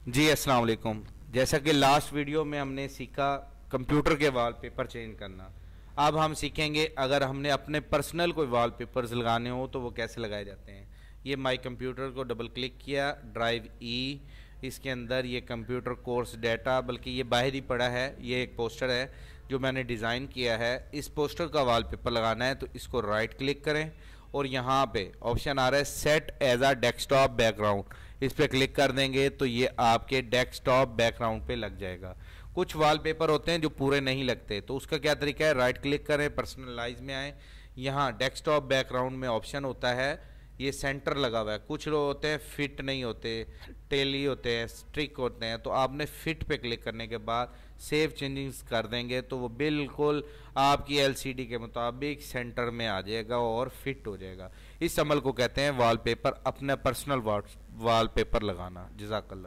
जी अस्सलाम वालेकुम। जैसा कि लास्ट वीडियो में हमने सीखा कंप्यूटर के वॉलपेपर चेंज करना, अब हम सीखेंगे अगर हमने अपने पर्सनल कोई वॉलपेपर्स लगाने हो तो वो कैसे लगाए जाते हैं। ये माई कंप्यूटर को डबल क्लिक किया, ड्राइव ई, इसके अंदर ये कंप्यूटर कोर्स डाटा, बल्कि ये बाहर ही पड़ा है, ये एक पोस्टर है जो मैंने डिज़ाइन किया है। इस पोस्टर का वॉलपेपर लगाना है तो इसको राइट क्लिक करें और यहाँ पे ऑप्शन आ रहा है सेट एज आ डेस्कटॉप बैकग्राउंड, इस पर क्लिक कर देंगे तो ये आपके डेस्कटॉप बैकग्राउंड पे लग जाएगा। कुछ वॉलपेपर होते हैं जो पूरे नहीं लगते, तो उसका क्या तरीका है, राइट क्लिक करें, पर्सनलाइज में आए, यहाँ डेस्कटॉप बैकग्राउंड में ऑप्शन होता है ये सेंटर लगा हुआ है। कुछ लोग होते हैं फिट नहीं होते, टेली होते हैं, स्ट्रिक होते हैं, तो आपने फिट पे क्लिक करने के बाद सेव चेंजिंग्स कर देंगे तो वो बिल्कुल आपकी एलसीडी के मुताबिक सेंटर में आ जाएगा और फिट हो जाएगा। इस अमल को कहते हैं वॉलपेपर, अपना पर्सनल वॉलपेपर लगाना। जज़ाकल्लाह।